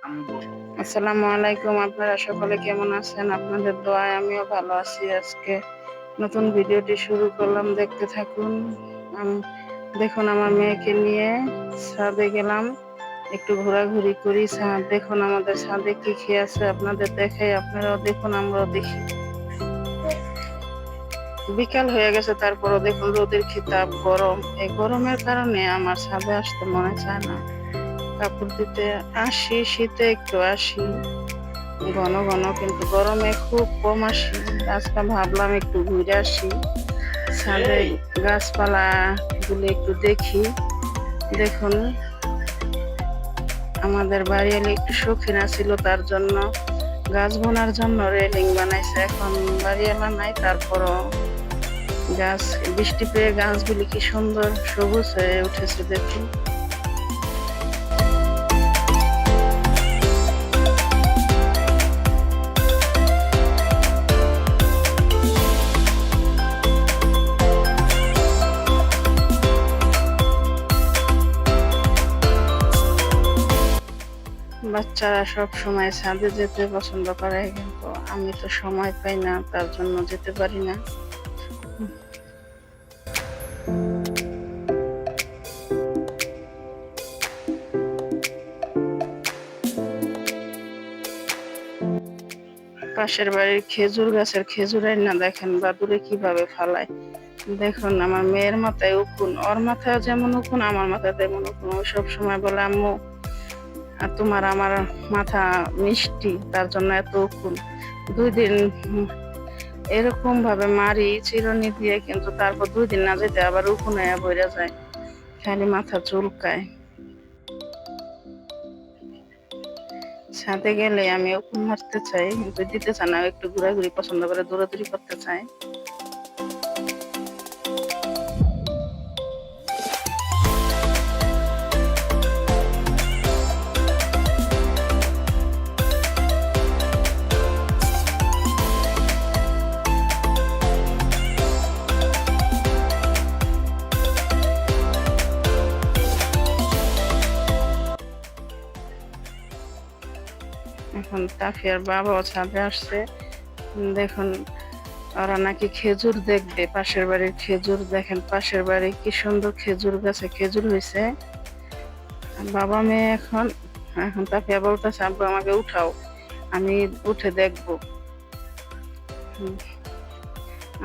আসসালামু আলাইকুম। আপনারা সকলে কেমন আছেন? আপনাদের দোয়ায় আমিও ভালো আছি। আজকে নতুন ভিডিওটি শুরু করলাম, দেখতে থাকুন। দেখুন, আমার মেয়েকে নিয়ে ছাদে গেলাম, একটু ঘোরাঘুরি করি। দেখুন আমাদের ছাদে কি খেয়ে আছে, আপনাদের দেখাই, আপনারাও দেখুন, আমরাও দেখি। বিকাল হয়ে গেছে, তারপরও দেখুন রোদের কি তাপ, গরম। এই গরমের কারণে আমার ছাদে আসতে মনে চায় না। কাপড় দিতে আসি, শীতে একটু আসি ঘন ঘন, কিন্তু গরমে খুব কম আসি। আজকে ভাবলাম একটু ঘুরে আসি, ছাদে গাছপালা গুলো একটু দেখি। দেখুন, আমাদের বাড়িওয়ালি একটু শৌখিন ছিল, তার জন্য গাছ বোনার জন্য রেলিং বানাইছে। এখন বাড়িওয়ালা নাই, তারপরও গাছ, বৃষ্টি পেয়ে গাছগুলি কি সুন্দর সবুজ হয়ে উঠেছে দেখুন। বাচ্চারা সব সময় ছাদে যেতে পছন্দ করে, কিন্তু আমি তো সময় পাই না, তার জন্য যেতে পারি না। পাশের বাড়ির খেজুর গাছের খেজুর না দেখেন বাদুড়ে কিভাবে ফালায়। দেখুন, আমার মেয়ের মাথায় উকুন, ওর মাথায় যেমন উকুন আমার মাথায় তেমন উকুন। ও সব সময় বলে, আম্মু তোমার আমার মাথা মিষ্টি, তার জন্য এত উকুন। 2 দিন এরকম ভাবে মারি চিরুনি দিয়ে, কিন্তু তারপর 2 দিন না যেতে আবার উকুন হয়ে বইরা যায়, খালি মাথা চুলকায়। ছাদে গেলে আমি উকুন মারতে চাই, কিন্তু দিতে চায় না, একটু ঘোরাঘুরি পছন্দ করে, দৌড়াদৌড়ি করতে চায়। এখন তাফিয়ার বাবাও ছাদে আসছে। দেখুন, ওরা নাকি খেজুর দেখবে, পাশের বাড়ির খেজুর। দেখেন পাশের বাড়ি কি সুন্দর খেজুর গাছে খেজুর হয়েছে। বাবা মেয়ে এখন এখন তাফিয়া বলতেছে, আব্বু আমাকে উঠাও, আমি উঠে দেখব।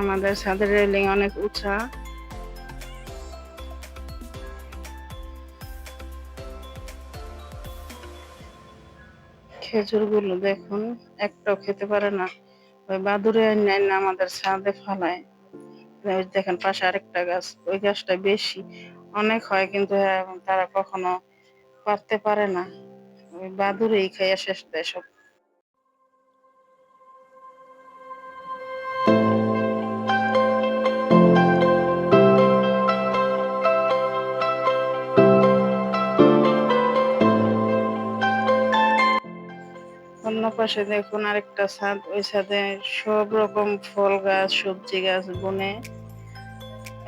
আমাদের ছাদের রেলিং অনেক উঁচা। খেজুর গুলো দেখুন, একটাও খেতে পারে না, ওই বাদুড়ে না আমাদের ছাদে ফালায়। দেখেন পাশে আরেকটা গাছ, ওই গাছটা বেশি অনেক হয়, কিন্তু তারা কখনো পারতে পারে না, ওই বাদুড়েই খাইয়া শেষ দেয় সব। অন্য পাশে দেখুন আরেকটা ছাদ, ওই ছাদে সব রকম ফল গাছ, সবজি গাছ বনে।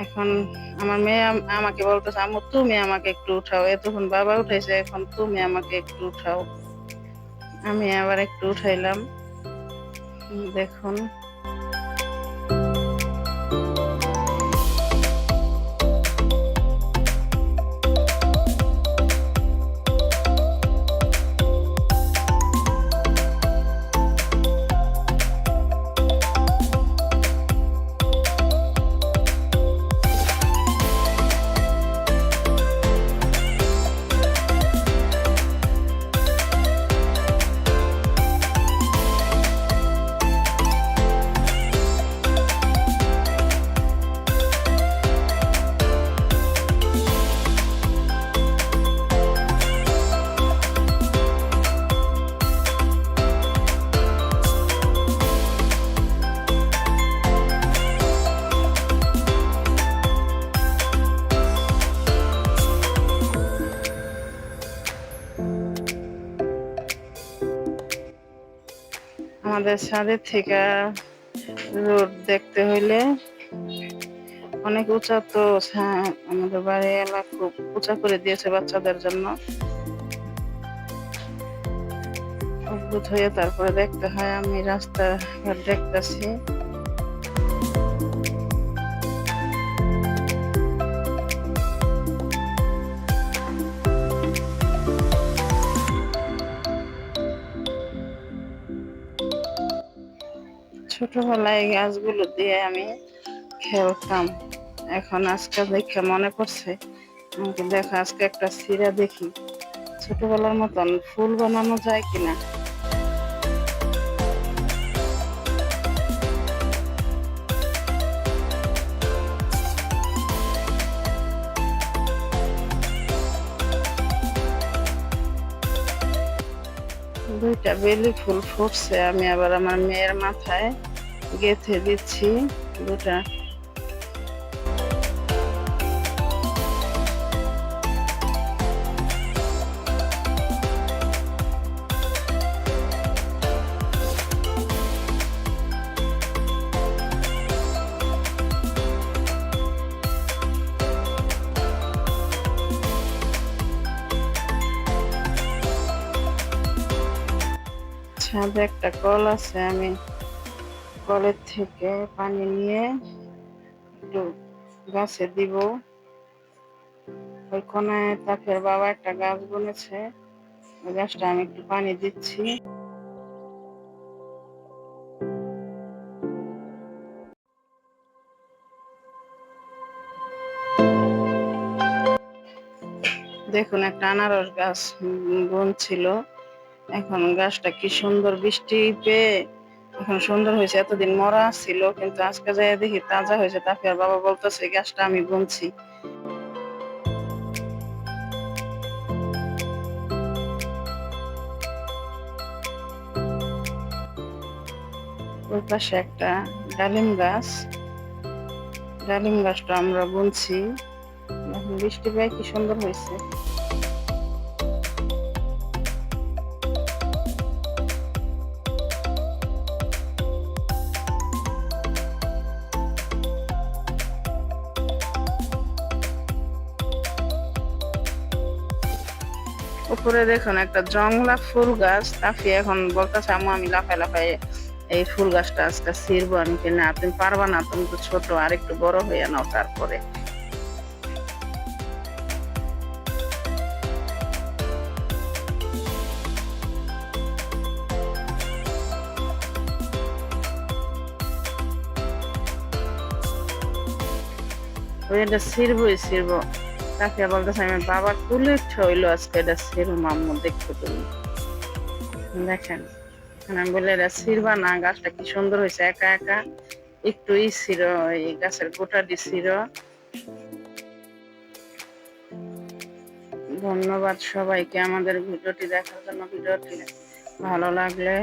এখন আমার মেয়ে আমাকে বলতেছে, আম্মু তুমি আমাকে একটু উঠাও। এতক্ষণ বাবা উঠাইছে, এখন তুমি আমাকে একটু উঠাও। আমি আবার একটু উঠাইলাম। দেখুন, আমাদের ছাদের থেকে রোড দেখতে হইলে অনেক উঁচা, তো আমাদের বাড়ি এলাকা খুব উঁচা করে দিয়েছে বাচ্চাদের জন্য। মজবুত হয়ে তারপরে দেখতে হয়। আমি রাস্তাঘাট দেখতেছি। ছোটবেলায় এই গাছগুলো দিয়ে আমি খেলতাম। এখন আজকে দেখে মনে পড়ছে, আমাকে দেখা আজকে একটা সিরা দেখি ছোটবেলার মতন ফুল বানানো যায় কিনা। দুইটা বেলি ফুল ফুটছে, আমি আবার আমার মেয়ের মাথায় গেঁথে দিচ্ছি দুটা। ছাদে একটা কল আছে, আমি কলের থেকে পানি নিয়ে একটু গাছে দিব। ওই কোনায় তাকের বাবা একটা গাছ বুনেছে, ওই গাছটা আমি একটু পানি দিচ্ছি। দেখুন একটা আনারস গাছ বুনছিল, এখন গাছটা কি সুন্দর বৃষ্টি পেয়ে এখন সুন্দর হয়েছে। এতদিন মরা ছিল, কিন্তু আজকে যাই দেখি তাজা হয়েছে। তাকে আর বাবা বলতেছে গাছটা আমি বুনছি। ওই পাশে একটা ডালিম গাছ, ডালিম গাছটা আমরা বুনছি। এখন বৃষ্টি পেয়ে কি সুন্দর হয়েছে। উপরে দেখুন একটা জংলা ফুল গাছ, তাফি এখন বলতেছে আম্মু আমি লাফাই লাফাই এই ফুল গাছটা আজকে ছিড়বো। আমি কি না, তুমি পারবা না, তুমি তো ছোট, আর একটু বড় হয়ে নাও তারপরে। ওই এটা ছিড়বই ছিড়বো। তাকে বলতেছে আমি বাবা কুলে হইলো আজকে এটা ছিড়ু মাম্মু, দেখছো তুমি দেখেন। আমি বলে এটা ছিড়বা না, গাছটা কি সুন্দর হয়েছে একা একা। একটু ছিল এই গাছের গোটা দিছিল। ধন্যবাদ সবাইকে আমাদের ভিডিওটি দেখার জন্য। ভিডিওটি ভালো লাগলে